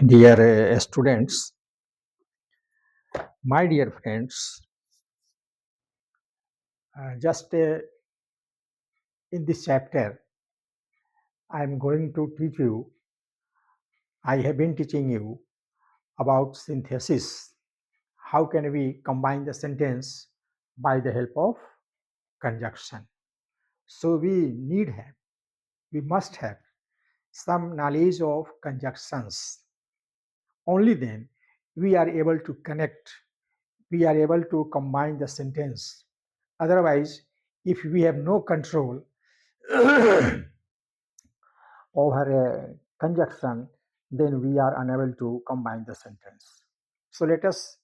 Dear students, my dear friends, just in this chapter, I am going to teach you. I have been teaching you about synthesis. How can we combine the sentence by the help of conjunction? So we must have some knowledge of conjunctions. Only then we are able to connect, we are able to combine the sentence. Otherwise, if we have no control over a conjunction, then we are unable to combine the sentence. So let us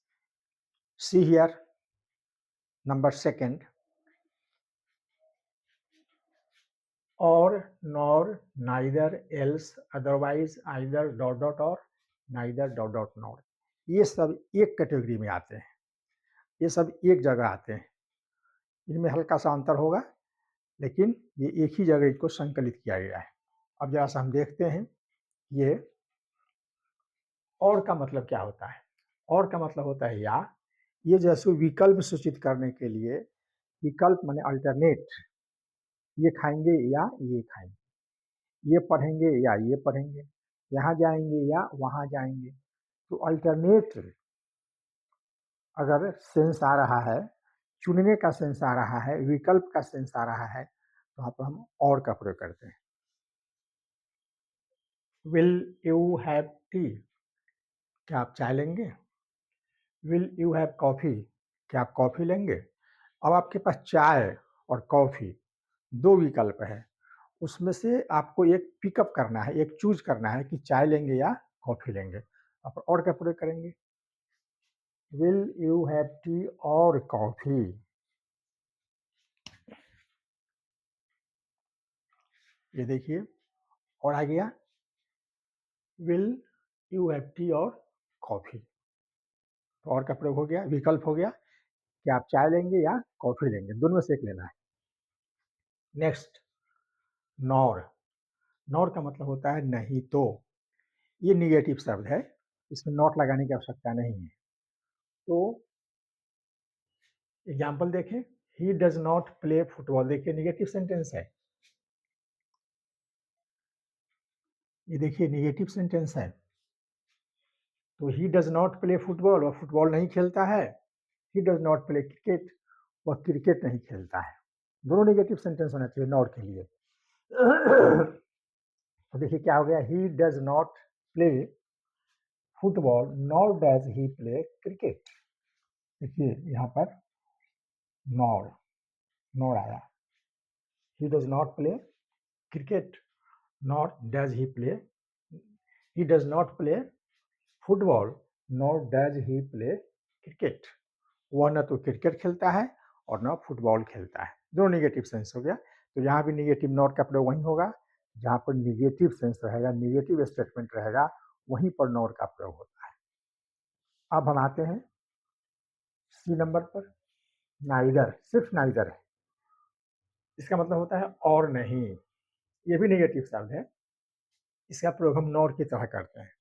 see here number second, or, nor, neither, else, otherwise, either, dot dot और neither, dot dot nor, ये सब एक category में आते हैं, ये सब एक जगह आते हैं। इनमें हल्का सा अंतर होगा, लेकिन ये एक ही जगह इनको संकलित किया गया है। अब जरा सा हम देखते हैं ये और का मतलब क्या होता है। और का मतलब होता है या, ये जैसे विकल्प सूचित करने के लिए, विकल्प माने अल्टरनेट, ये खाएंगे या ये खाएंगे, ये पढ़ेंगे या ये पढ़ेंगे, यहाँ जाएंगे या वहाँ जाएंगे। तो अल्टरनेट अगर सेंस आ रहा है, चुनने का सेंस आ रहा है, विकल्प का सेंस आ रहा है, तो वहाँ पर हम और का प्रयोग करते हैं। विल यू हैव टी, क्या आप चाय लेंगे। विल यू हैव कॉफ़ी, क्या आप कॉफ़ी लेंगे। अब आपके पास चाय और कॉफ़ी दो विकल्प है, उसमें से आपको एक पिकअप करना है, एक चूज करना है कि चाय लेंगे या कॉफ़ी लेंगे। आप और का प्रयोग करेंगे, विल यू हैव टी और कॉफ़ी। ये देखिए और आ गया, विल यू हैव टी और कॉफ़ी। तो और का प्रयोग हो गया, विकल्प हो गया कि आप चाय लेंगे या कॉफ़ी लेंगे, दोनों में से एक लेना है। Next, nor. नॉर का मतलब होता है नहीं तो। ये निगेटिव शब्द है, इसमें नॉट लगाने की आवश्यकता नहीं है। तो एग्जाम्पल देखें, he does not play football, देखिए निगेटिव सेंटेंस है, ये देखिए निगेटिव सेंटेंस है। तो he does not play football, वह फुटबॉल नहीं खेलता है। He does not play cricket, वह क्रिकेट नहीं खेलता है। दोनों निगेटिव सेंटेंस होना चाहिए नॉट के लिए। तो देखिए क्या हो गया, he does not play football nor does he play cricket. देखिए यहाँ पर नॉर, नॉर आया, he does not play cricket nor does he play, he does not play football nor does he play cricket. वह न तो cricket खेलता है और न फुटबॉल खेलता है, दोनों निगेटिव सेंस हो गया। तो यहाँ भी निगेटिव नॉट का प्रयोग वहीं होगा जहाँ पर निगेटिव सेंस रहेगा, निगेटिव स्टेटमेंट रहेगा, वहीं पर नॉट का प्रयोग होता है। अब हम आते हैं सी नंबर पर, नाइदर, सिर्फ नाइदर है, इसका मतलब होता है और नहीं। ये भी निगेटिव शब्द है, इसका प्रयोग हम नॉट की तरह करते हैं।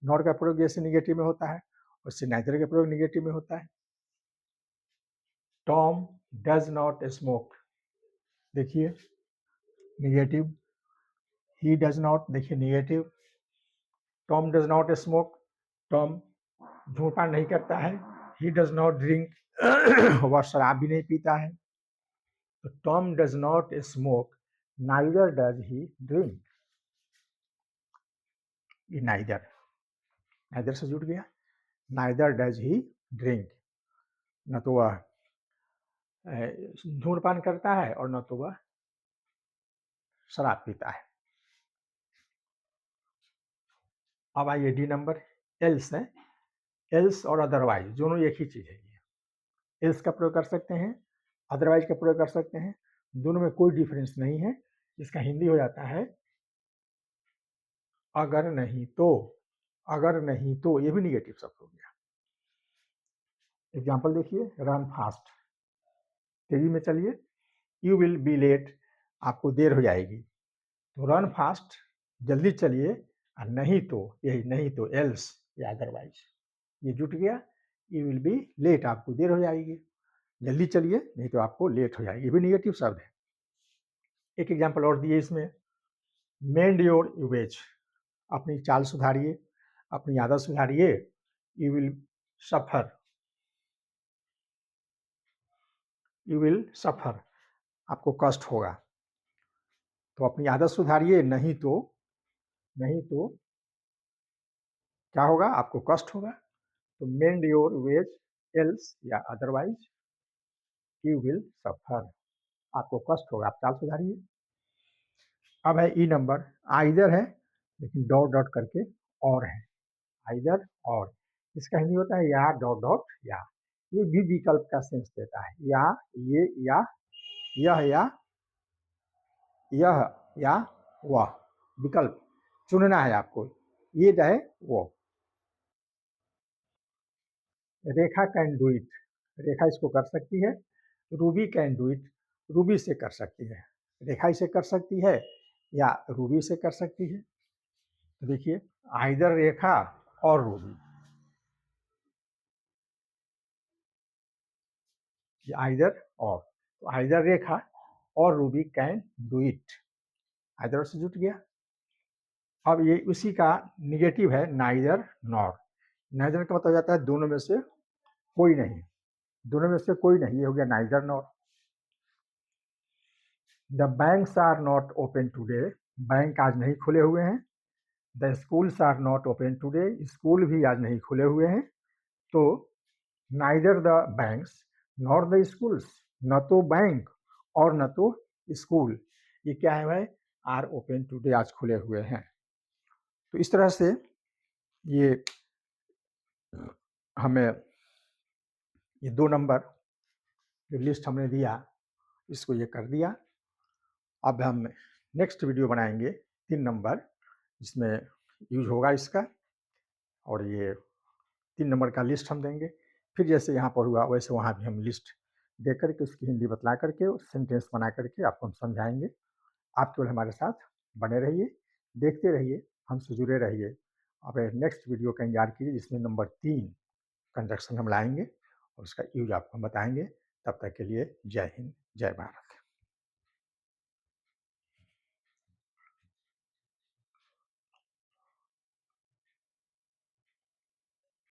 नॉट का प्रयोग जैसे निगेटिव में होता है, उससे नाइदर का प्रयोग निगेटिव में होता है। टॉम डज नॉट स्मोक, देखिए निगेटिव। ही डज नॉट, देखिए negative. Tom does not smoke, Tom धूम्रपान नहीं करता है। ही डज नॉट ड्रिंक, वह शराब भी नहीं पीता है। तो Tom does not smoke, neither does he drink. ये नाइदर, नाइदर से जुड़ गया, नाइदर डज ही ड्रिंक, न तो वह धूम्रपान करता है और न तो वह शराब पीता है। अब आइए डी नंबर, एल्स है। एल्स और अदरवाइज दोनों एक ही चीज है। एल्स का प्रयोग कर सकते हैं, अदरवाइज का प्रयोग कर सकते हैं, दोनों में कोई डिफरेंस नहीं है। इसका हिंदी हो जाता है अगर नहीं तो। अगर नहीं तो ये भी निगेटिव शब्द हो गया। एग्जाम्पल देखिए, रन फास्ट, तेजी में चलिए। यू विल बी लेट, आपको देर हो जाएगी। तो रन फास्ट, जल्दी चलिए, और नहीं तो, यही नहीं तो एल्स या अदरवाइज, ये जुट गया, यू विल बी लेट, आपको देर हो जाएगी, जल्दी चलिए नहीं तो आपको लेट हो जाएगी, ये भी निगेटिव शब्द है। एक एग्जाम्पल और दिए इसमें, मेंड योर यूवेज, अपनी चाल सुधारिए, अपनी आदत सुधारिए, you will suffer, you will suffer, आपको कष्ट होगा, तो अपनी आदत सुधारिए, नहीं तो क्या होगा, आपको कष्ट होगा, तो मेंड योर वेज एल्स या अदरवाइज यू विल सफर, आपको कष्ट होगा, आप चाल सुधारिए। अब है ई नंबर, आइदर है लेकिन डॉट डॉट करके और है, आइदर और, इसका हिंदी होता है या डॉट डॉट या, ये भी विकल्प का सेंस देता है, या ये या यह या वह, विकल्प चुनना है आपको, ये चाहे वो। रेखा कैन डू इट, रेखा इसको कर सकती है, Ruby can do it, Ruby से कर सकती है, रेखा इसे कर सकती है या रूबी से कर सकती है, तो देखिए आइदर रेखा और रूबी, आइदर और, तो आइदर रेखा और Ruby can do it, either से जुट गया। अब ये उसी का निगेटिव है नाइदर नॉर, नाइदर का मतलब जाता है दोनों में से कोई नहीं, दोनों में से कोई नहीं, ये हो गया neither nor. The banks are not open today, bank आज नहीं खुले हुए हैं, the schools are not open today, school भी आज नहीं खुले हुए हैं, तो neither the banks not the schools, न तो बैंक और न तो स्कूल, ये क्या है भाई, आर ओपन टूडे, आज खुले हुए हैं। तो इस तरह से ये हमें ये 2 नंबर जो लिस्ट हमने दिया इसको ये कर दिया। अब हम नेक्स्ट वीडियो बनाएंगे 3 नंबर जिसमें यूज होगा इसका, और ये 3 नंबर का लिस्ट हम देंगे, फिर जैसे यहाँ पर हुआ वैसे वहाँ भी हम लिस्ट दे करके उसकी हिंदी बतला करके सेंटेंस बना करके आपको हम समझाएंगे। आप केवल हमारे साथ बने रहिए, देखते रहिए, हमसे जुड़े रहिए। अब नेक्स्ट वीडियो का इंतजार कीजिए जिसमें नंबर 3 कंजक्शन हम लाएंगे और उसका यूज आपको हम बताएंगे। तब तक के लिए जय हिंद, जय भारत।